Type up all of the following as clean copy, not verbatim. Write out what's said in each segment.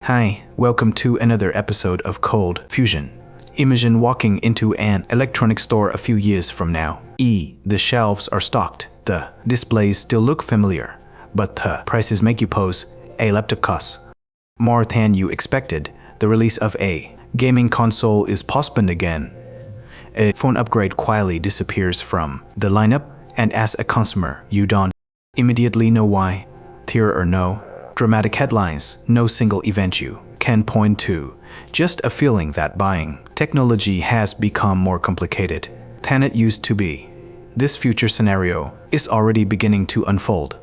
Hi, welcome to another episode of Cold Fusion. Imagine walking into an electronics store a few years from now. The shelves are stocked, the displays still look familiar, but the prices make you pose. A laptop costs more than you expected. The release of a gaming console is postponed again. A phone upgrade quietly disappears from the lineup, and as a consumer, you don't immediately know why. Tear or no dramatic headlines, no single event you can point to, just a feeling that buying technology has become more complicated than it used to be. This future scenario is already beginning to unfold.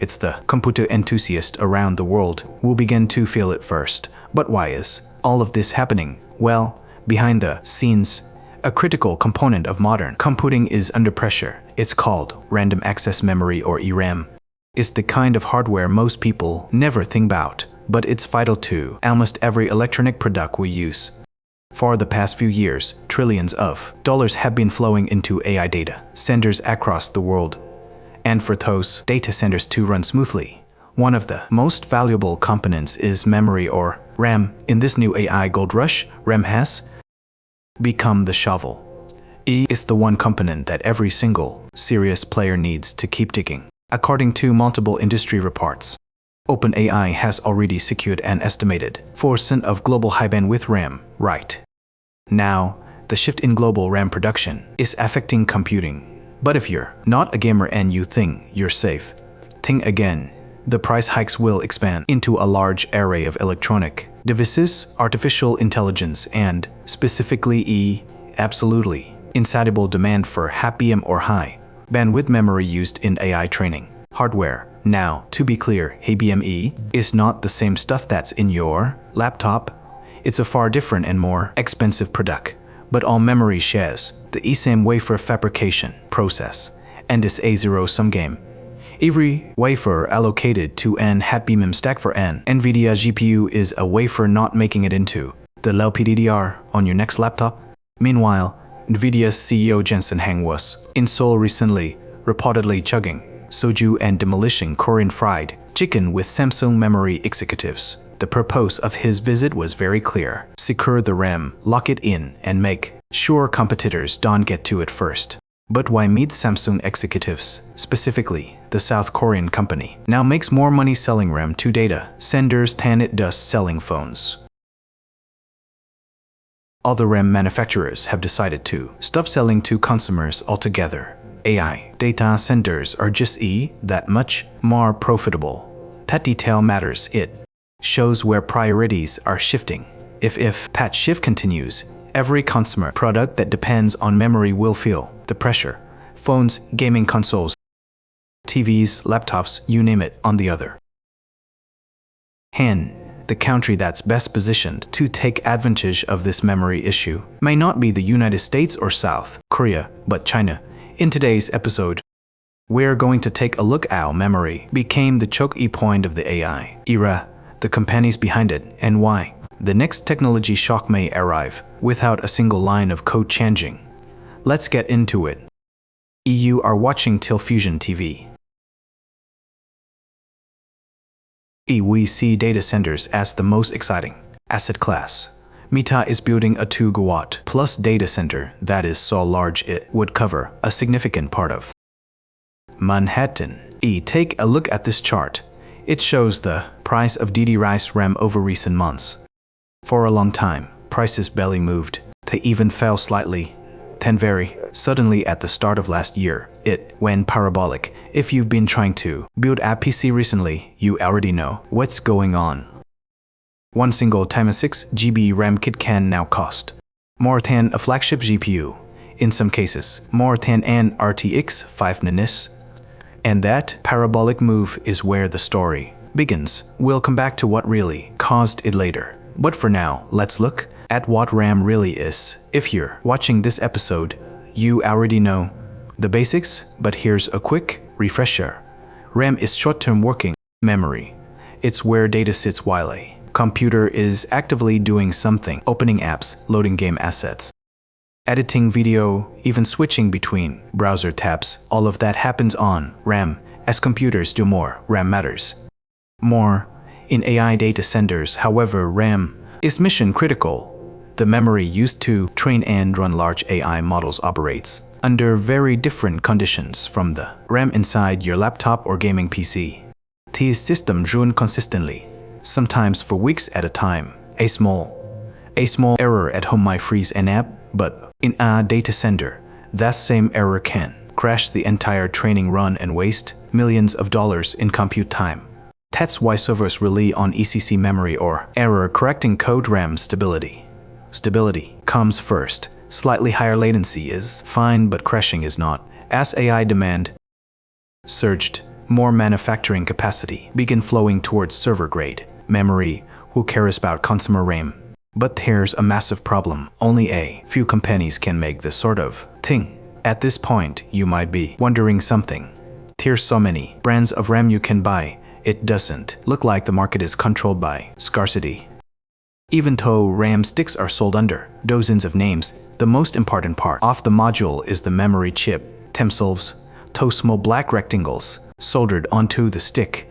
It's the computer enthusiasts around the world who begin to feel it first. But why is all of this happening? Well, behind the scenes, a critical component of modern computing is under pressure. It's called random access memory, or RAM. It's the kind of hardware most people never think about, but it's vital to almost every electronic product we use. For the past few years, trillions of dollars have been flowing into AI data centers across the world. And for those data centers to run smoothly, one of the most valuable components is memory, or RAM. In this new AI gold rush, RAM has become the shovel. Is the one component that every single serious player needs to keep ticking. According to multiple industry reports, OpenAI has already secured an estimated 4% of global high-bandwidth RAM right now. The shift in global RAM production is affecting computing. But if you're not a gamer and you think you're safe, think again. The price hikes will expand into a large array of electronic devices, artificial intelligence, and specifically absolutely insatiable demand for HBM, or high bandwidth memory used in AI training hardware. Now, to be clear, HBM is not the same stuff that's in your laptop. It's a far different and more expensive product. But all memory shares the same wafer fabrication process, and is a zero-sum game. Every wafer allocated to an HBM stack for an NVIDIA GPU is a wafer not making it into the LPDDR on your next laptop. Meanwhile, NVIDIA's CEO Jensen Huang was in Seoul recently, reportedly chugging soju and demolishing Korean fried chicken with Samsung memory executives. The purpose of his visit was very clear: secure the RAM, lock it in, and make sure competitors don't get to it first. But why meet Samsung executives? Specifically, the South Korean company now makes more money selling RAM to data centers than it does selling phones. Other RAM manufacturers have decided to stop selling to consumers altogether. AI data centers are just that much more profitable. That detail matters. It shows where priorities are shifting. If that shift continues, every consumer product that depends on memory will feel the pressure. Phones, gaming consoles, TVs, laptops, you name it. On the other hand, the country that's best positioned to take advantage of this memory issue may not be the United States or South Korea, but China. In today's episode, we're going to take a look at how memory became the choke point of the AI era, the companies behind it, and why the next technology shock may arrive without a single line of code changing. Let's get into it. You are watching Till Fusion TV. We see data centers as the most exciting asset class. Meta is building a 2 GW plus data center that is so large it would cover a significant part of Manhattan. Take a look at this chart. It shows the price of DDR5 RAM over recent months. For a long time, prices barely moved. They even fell slightly. Then very suddenly at the start of last year, it went parabolic. If you've been trying to build a PC recently, you already know what's going on. One single time 6 GB RAM kit can now cost more than a flagship GPU, in some cases more than an RTX 590. And that parabolic move is where the story begins. We'll come back to what really caused it later. But for now, let's look at what RAM really is. If you're watching this episode, you already know the basics, but here's a quick refresher. RAM is short-term working memory. It's where data sits while a computer is actively doing something, opening apps, loading game assets, editing video, even switching between browser tabs. All of that happens on RAM. As computers do more, RAM matters more. In AI data centers, however, RAM is mission critical. The memory used to train and run large AI models operates under very different conditions from the RAM inside your laptop or gaming PC. These systems run consistently, sometimes for weeks at a time. A small error at home might freeze an app, but in a data center, that same error can crash the entire training run and waste millions of dollars in compute time. That's why servers rely on ECC memory or error-correcting code. RAM stability. Stability comes first. Slightly higher latency is fine, but crashing is not. As AI demand surged, more manufacturing capacity began flowing towards server-grade memory. Who cares about consumer RAM? But there's a massive problem. Only a few companies can make this sort of thing. At this point, you might be wondering something. There's so many brands of RAM you can buy, it doesn't look like the market is controlled by scarcity. Even though RAM sticks are sold under dozens of names, the most important part of the module is the memory chip themselves, those small black rectangles soldered onto the stick.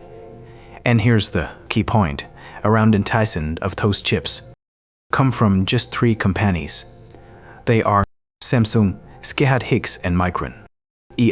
And here's the key point. Around 10,000 of those chips come from just 3 companies. They are Samsung, SK Hynix, and Micron.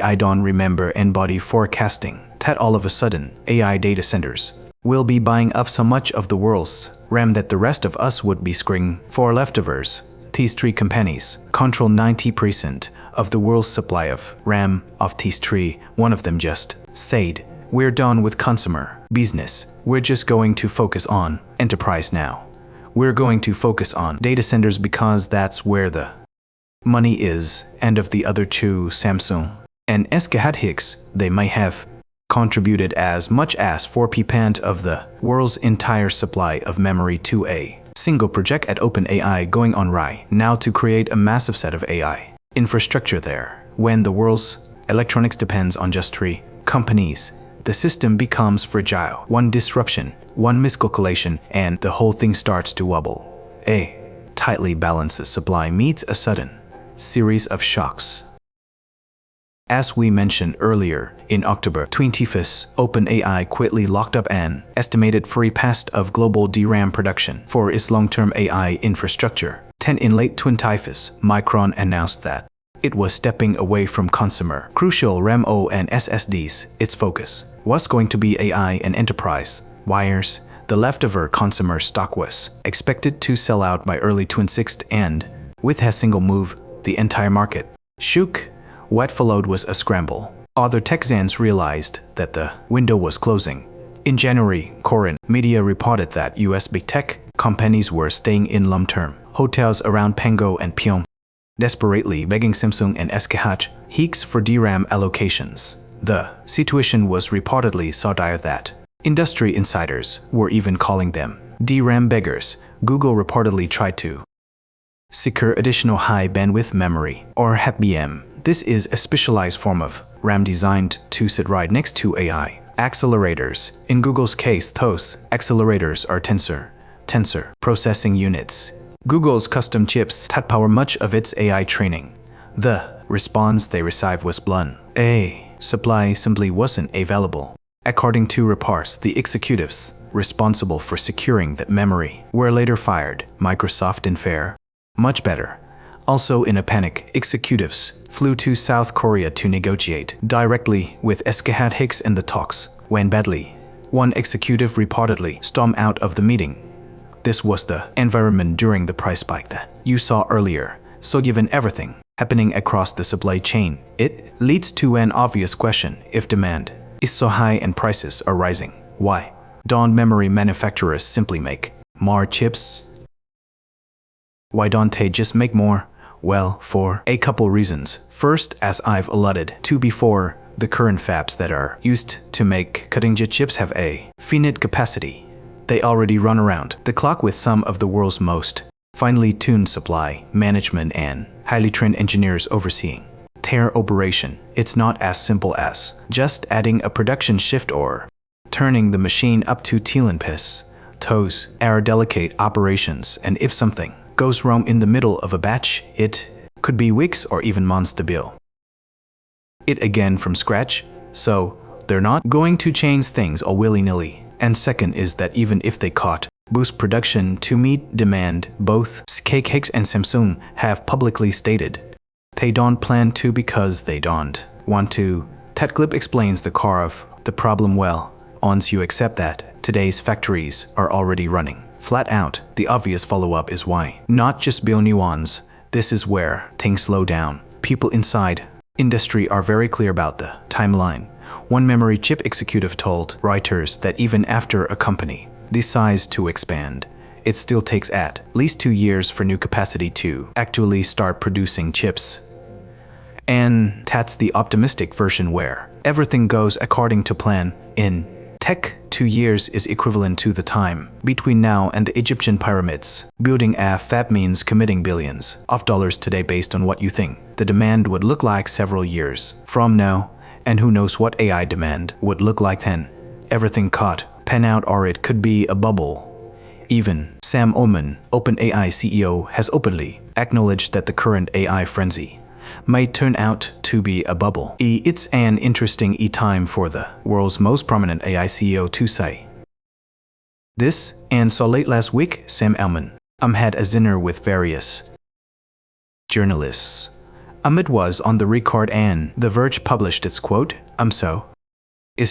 I don't remember anybody forecasting that all of a sudden AI data centers will be buying up so much of the world's RAM that the rest of us would be screaming for leftovers. These 3 companies control 90% of the world's supply of RAM. Of these 3, one of them just said, "We're done with consumer business. We're just going to focus on enterprise now. We're going to focus on data centers because that's where the money is." And of the other 2, Samsung and SK Hynix, they might have contributed as much as 4% of the world's entire supply of memory to a single project at OpenAI going on right now to create a massive set of AI infrastructure there. When the world's electronics depends on just 3 companies, the system becomes fragile. One disruption, one miscalculation, and the whole thing starts to wobble. A tightly balanced supply meets a sudden series of shocks. As we mentioned earlier, in October 25th, OpenAI quickly locked up an estimated forecast of global DRAM production for its long-term AI infrastructure. Then in late 25th, Micron announced that it was stepping away from consumer crucial RAM-O and SSDs. Its focus was going to be AI and enterprise wires. The leftover consumer stock was expected to sell out by early 26th, and with a single move, the entire market shook. What followed was a scramble. Other tech giants realized that the window was closing. In January, Korean media reported that US big tech companies were staying in long-term hotels around Pango and Pyeong, desperately begging Samsung and SK Hynix for DRAM allocations. The situation was reportedly so dire that industry insiders were even calling them DRAM beggars. Google reportedly tried to secure additional high-bandwidth memory, or HBM. This is a specialized form of RAM designed to sit right next to AI accelerators. In Google's case, those accelerators are tensor processing units. Google's custom chips that power much of its AI training. The response they received was blunt. A supply simply wasn't available. According to reports, the executives responsible for securing that memory were later fired. Microsoft and Fair. Much better. Also in a panic, executives flew to South Korea to negotiate directly with SK Hynix, and the talks went badly. One executive reportedly stormed out of the meeting. This was the environment during the price spike that you saw earlier. So given everything happening across the supply chain, it leads to an obvious question. If demand is so high and prices are rising, why don't memory manufacturers simply make more chips? Why don't they just make more? Well, for a couple reasons. First, as I've alluded to before, the current fabs that are used to make cutting-edge chips have a finite capacity. They already run around the clock with some of the world's most finely tuned supply, management, and highly trained engineers overseeing their operation. It's not as simple as just adding a production shift or turning the machine up to T-Limpis. Those are delicate operations, and if something goes wrong in the middle of a batch, it could be weeks or even months to build it again from scratch. So they're not going to change things all willy-nilly. And second is that even if they caught boost production to meet demand, both KK and Samsung have publicly stated they don't plan to because they don't want to. That clip explains the core of the problem well. Once you accept that today's factories are already running flat out, the obvious follow-up is why not just build new ones. This is where things slow down. People inside industry are very clear about the timeline. One memory chip executive told Reuters that even after a company decides to expand, it still takes at least 2 years for new capacity to actually start producing chips. And that's the optimistic version where everything goes according to plan. In tech, 2 years is equivalent to the time between now and the Egyptian pyramids. Building a fab means committing billions of dollars today based on what you think the demand would look like several years from now, and who knows what AI demand would look like then. Everything caught pan out, or it could be a bubble. Even Sam Altman, OpenAI CEO, has openly acknowledged that the current AI frenzy might turn out to be a bubble. It's an interesting time for the world's most prominent AI CEO to say this. And so late last week, Sam Altman had a dinner with various journalists. It was on the record, and The Verge published its quote,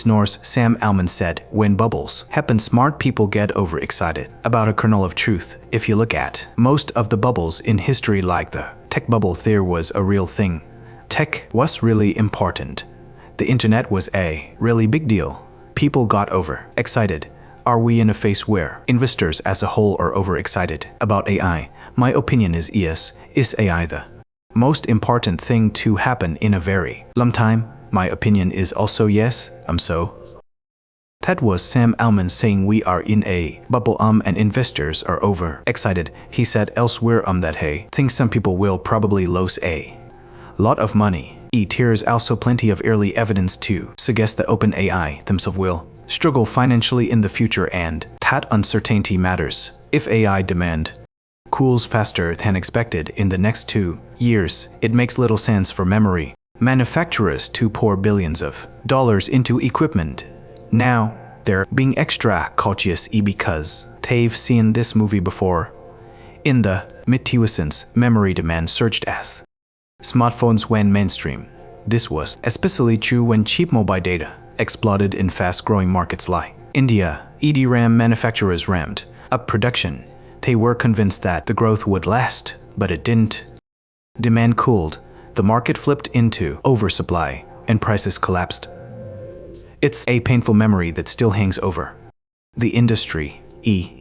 Norse Sam Altman said, when bubbles happen, smart people get overexcited about a kernel of truth. If you look at most of the bubbles in history, like the tech bubble, there was a real thing. Tech was really important. The internet was a really big deal. People got overexcited. Are we in a phase where investors as a whole are overexcited about AI? My opinion is yes. Is AI the most important thing to happen in a very long time? My opinion is also yes. That was Sam Altman saying we are in a bubble and investors are overexcited. He said elsewhere that hey, think some people will probably lose a lot of money. There is also plenty of early evidence to suggest that OpenAI themselves will struggle financially in the future, and that uncertainty matters. If AI demand cools faster than expected in the next 2 years, it makes little sense for memory manufacturers to pour billions of dollars into equipment. Now, they're being extra cautious because they've seen this movie before. In the mid-2000s, memory demand surged as smartphones went mainstream. This was especially true when cheap mobile data exploded in fast-growing markets like India. DRAM manufacturers ramped up production. They were convinced that the growth would last, but it didn't. Demand cooled, the market flipped into oversupply, and prices collapsed. It's a painful memory that still hangs over the industry.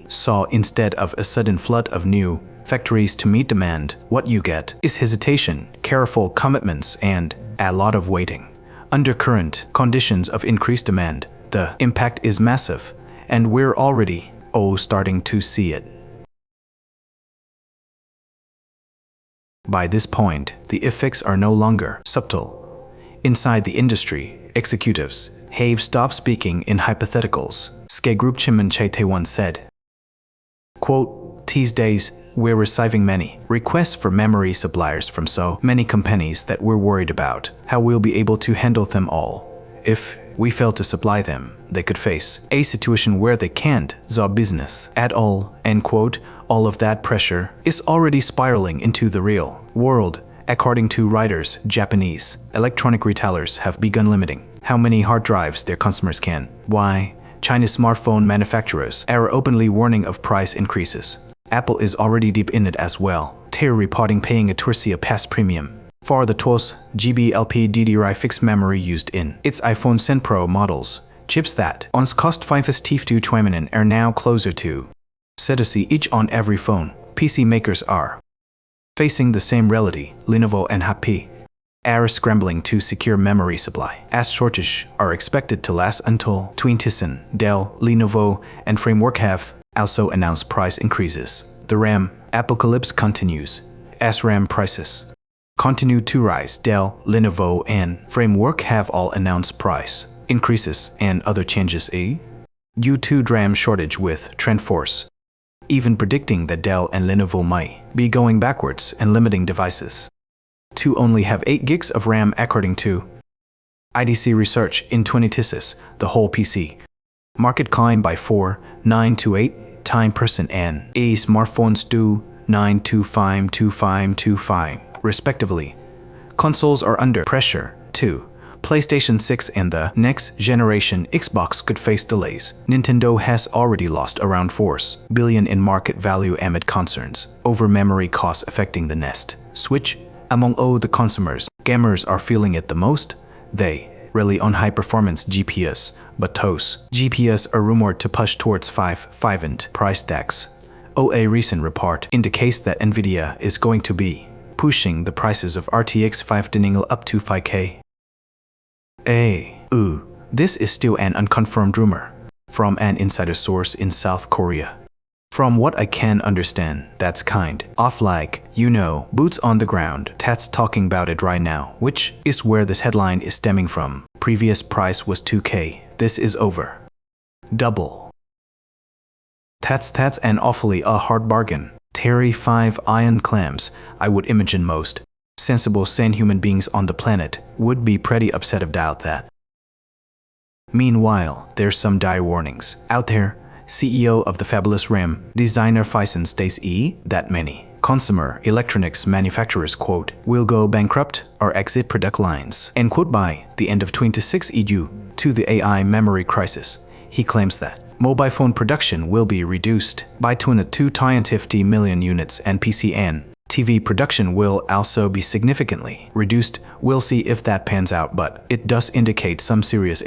Saw instead of a sudden flood of new factories to meet demand, what you get is hesitation, careful commitments, and a lot of waiting. Under current conditions of increased demand, the impact is massive, and we're already starting to see it. By this point, the effects are no longer subtle. Inside the industry, executives have stopped speaking in hypotheticals. SK Group Chairman Chae Tae-won said, quote, these days, we're receiving many requests for memory suppliers from so many companies that we're worried about how we'll be able to handle them all. If we fail to supply them, they could face a situation where they can't do business at all, end quote. All of that pressure is already spiraling into the real world. According to Reuters, Japanese electronic retailers have begun limiting how many hard drives their customers can buy. China's smartphone manufacturers are openly warning of price increases. Apple is already deep in it as well. They're reporting paying a Turcia Pass premium for the 12GB LPDDR fixed memory used in its iPhone 10 Pro models. Chips that once cost 5 million are now closer to $70 each on every phone. PC makers are facing the same reality. Lenovo and HP are scrambling to secure memory supply, as shortages are expected to last until 2010. Dell, Lenovo, and Framework have also announced price increases. The RAM apocalypse continues as RAM prices continue to rise. Dell, Lenovo, and Framework have all announced price increases and other changes due to RAM shortage, with TrendForce even predicting that Dell and Lenovo might be going backwards and limiting devices to only have 8 gigs of RAM according to IDC research. In 2010, the whole PC Market climb by 4.9 to 8% and A smartphones do 9.25 respectively. Consoles are under pressure too. PlayStation 6 and the next generation Xbox could face delays. Nintendo has already lost around $4 billion in market value amid concerns over memory costs affecting the Nest Switch. Among all the consumers, gamers are feeling it the most. They rely on high-performance GPS, but those GPS are rumored to push towards 5 and price tags. A recent report indicates that Nvidia is going to be pushing the prices of RTX 5090 up to 5K. This is still an unconfirmed rumor from an insider source in South Korea. From what I can understand, that's kind of like, boots on the ground. That's talking about it right now, which is where this headline is stemming from. Previous price was 2K. This is over. Double. That's an awfully hard bargain. Terry 5 iron clams. I would imagine most sensible sane human beings on the planet would be pretty upset about that. Meanwhile, there's some dire warnings out there. CEO of the fabulous RAM designer Phison states that many consumer electronics manufacturers, quote, will go bankrupt or exit product lines, end quote, by the end of 2026 due to the AI memory crisis. He claims that mobile phone production will be reduced by 250 million units and PC and TV production will also be significantly reduced. We'll see if that pans out, but it does indicate some serious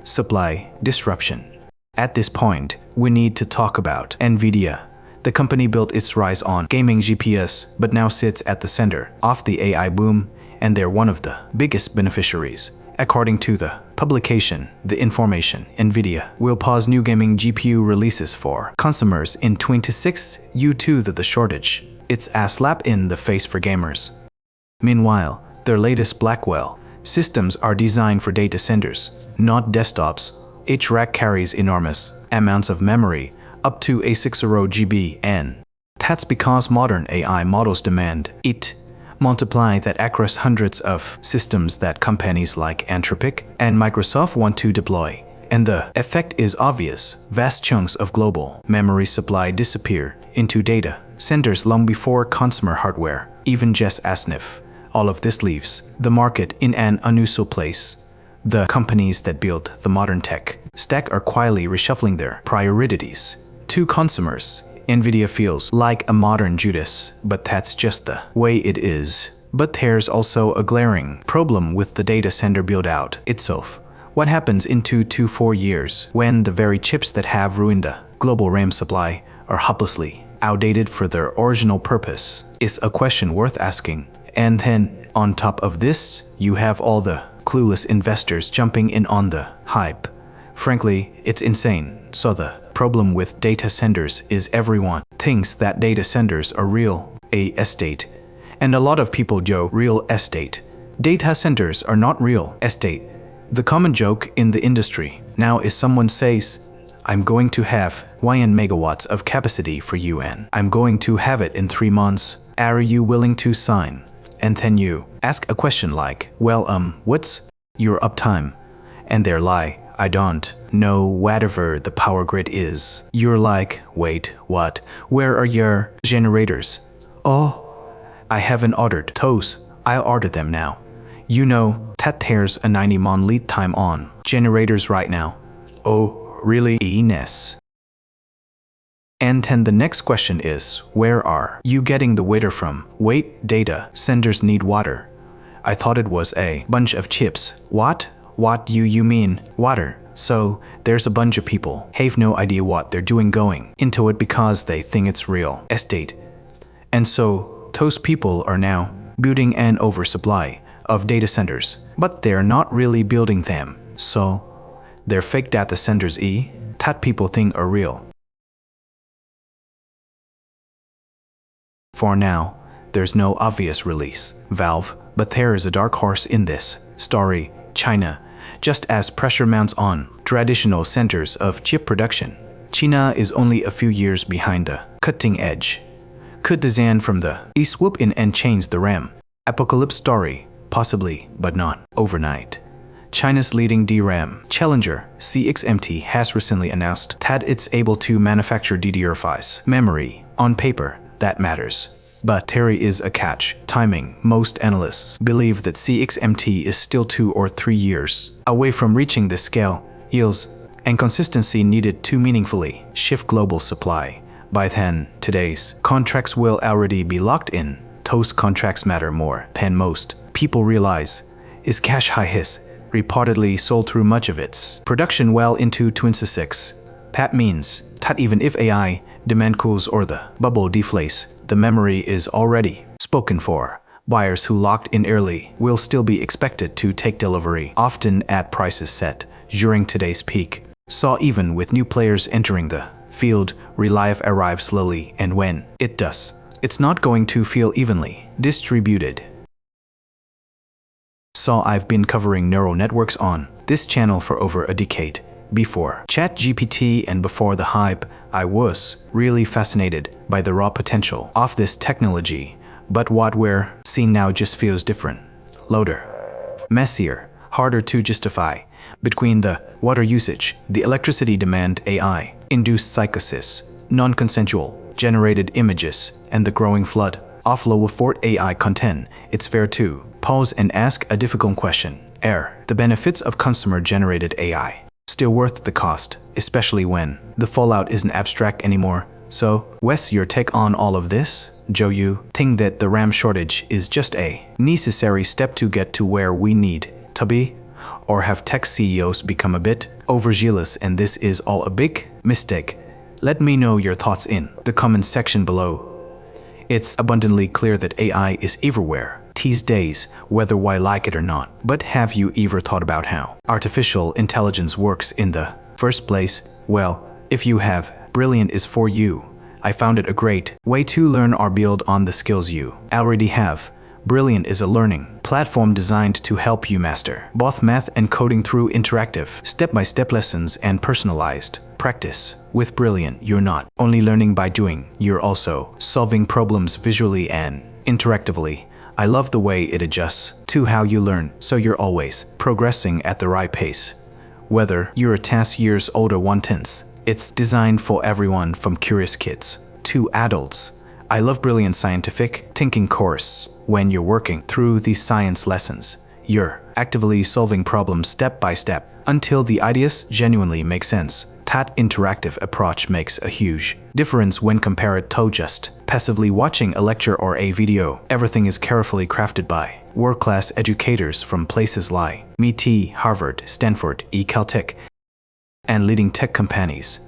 supply disruption. At this point, we need to talk about Nvidia. The company built its rise on gaming GPS, but now sits at the center of the AI boom, and they're one of the biggest beneficiaries. According to the publication, The Information, Nvidia will pause new gaming GPU releases for consumers in 2026 due to the shortage. It's a slap in the face for gamers. Meanwhile, their latest Blackwell systems are designed for data centers, not desktops. Each rack carries enormous amounts of memory, up to 60 GB, and that's because modern AI models demand it. Multiply that across hundreds of systems that companies like Anthropic and Microsoft want to deploy, and the effect is obvious. Vast chunks of global memory supply disappear into data centers long before consumer hardware even just a sniff. All of this leaves the market in an unusual place. The companies that build the modern tech stack are quietly reshuffling their priorities. To consumers, Nvidia feels like a modern Judas, but that's just the way it is. But there's also a glaring problem with the data center build-out itself. What happens in 2 to 4 years when the very chips that have ruined the global RAM supply are hopelessly outdated for their original purpose is a question worth asking. And then, on top of this, you have all the clueless investors jumping in on the hype. Frankly, it's insane. So the problem with data centers is everyone thinks that data centers are real estate. And a lot of people joke real estate. Data centers are not real estate. The common joke in the industry now is someone says, I'm going to have 1 megawatts of capacity for you and I'm going to have it in 3 months. Are you willing to sign? And then you ask a question like, well, what's your uptime? And they're like, I don't know whatever the power grid is. You're like, wait, what? Where are your generators? Oh, I haven't ordered those. I'll order them now. You know that there's a 90-month lead time on generators right now. Oh, really? Ines. And then the next question is, where are you getting the water from? Wait, data centers need water. I thought it was a bunch of chips. What? What do you mean, water? So, there's a bunch of people have no idea what they're doing going into it because they think it's real estate. And so, those people are now building an oversupply of data centers, but they're not really building them. So, they're fake data centers that people think are real. For now, there's no obvious release valve, but there is a dark horse in this story, China. Just as pressure mounts on traditional centers of chip production, China is only a few years behind the cutting edge. Could the Zan from the East swoop in and change the RAM apocalypse story? Possibly, but not overnight. China's leading DRAM challenger, CXMT, has recently announced that it's able to manufacture DDR5 memory. On paper, that matters. But there is a catch: timing. Most analysts believe that CXMT is still 2 or 3 years away from reaching the scale, yields, and consistency needed to meaningfully shift global supply. By then, today's contracts will already be locked in. Those contracts matter more than most people realize. Is cash high his reportedly sold through much of its production well into 2026. That means that even if AI demand cools or the bubble deflates, the memory is already spoken for. Buyers who locked in early will still be expected to take delivery, often at prices set during today's peak. So even with new players entering the field, relief arrives slowly, and when it does, it's not going to feel evenly distributed. So I've been covering neural networks on this channel for over a decade. Before ChatGPT and before the hype, I was really fascinated by the raw potential of this technology. But what we're seeing now just feels different. Loader, messier, harder to justify. Between the water usage, the electricity demand, AI-induced psychosis, non-consensual generated images, and the growing flood of low-effort AI content, it's fair to pause and ask a difficult question. Are the benefits of consumer-generated AI still worth the cost, especially when the fallout isn't abstract anymore? So, what's your take on all of this? Do you think that the RAM shortage is just a necessary step to get to where we need to be? Or have tech CEOs become a bit overzealous and this is all a big mistake? Let me know your thoughts in the comment section below. It's abundantly clear that AI is everywhere these days, whether we like it or not. But have you ever thought about how artificial intelligence works in the first place? Well, if you have, Brilliant is for you. I found it a great way to learn or build on the skills you already have. Brilliant is a learning platform designed to help you master both math and coding through interactive, step-by-step lessons and personalized practice. With Brilliant, you're not only learning by doing, you're also solving problems visually and interactively. I love the way it adjusts to how you learn, so you're always progressing at the right pace. Whether you're a task years old or one-tenth, it's designed for everyone from curious kids to adults. I love Brilliant scientific thinking course. When you're working through these science lessons, you're actively solving problems step by step until the ideas genuinely make sense. That interactive approach makes a huge difference when compared to just passively watching a lecture or a video. Everything is carefully crafted by world-class educators from places like MIT, Harvard, Stanford, Caltech, and leading tech companies.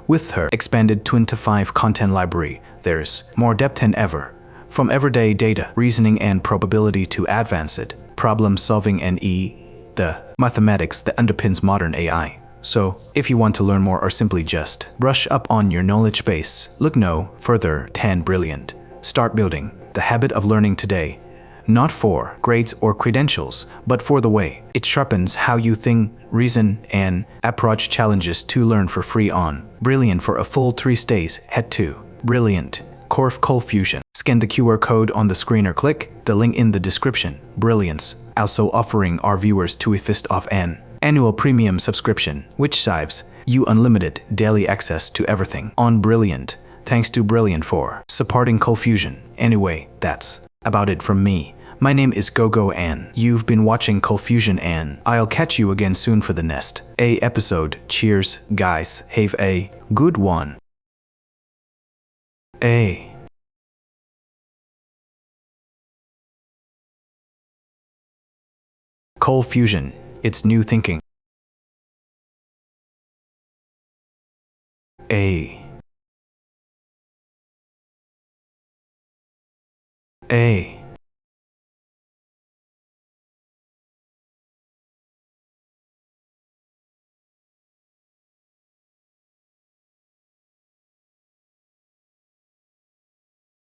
With her expanded 25 content library, there's more depth than ever. From everyday data, reasoning and probability to advanced problem-solving and the mathematics that underpins modern AI. So, if you want to learn more or simply just brush up on your knowledge base, look no further than Brilliant. Start building the habit of learning today, not for grades or credentials, but for the way it sharpens how you think, reason, and approach challenges. To learn for free on Brilliant for a full 3 days, head to Brilliant Cold Fusion. Scan the QR code on the screen or click the link in the description. Brilliant's also offering our viewers to a fist off an annual premium subscription, which saves you unlimited daily access to everything on Brilliant. Thanks to Brilliant for supporting Cold Fusion. Anyway, that's about it from me. My name is Gogo and you've been watching Cold Fusion, and I'll catch you again soon for the next episode. Cheers, guys. Have a good one. Cold Fusion, it's new thinking. A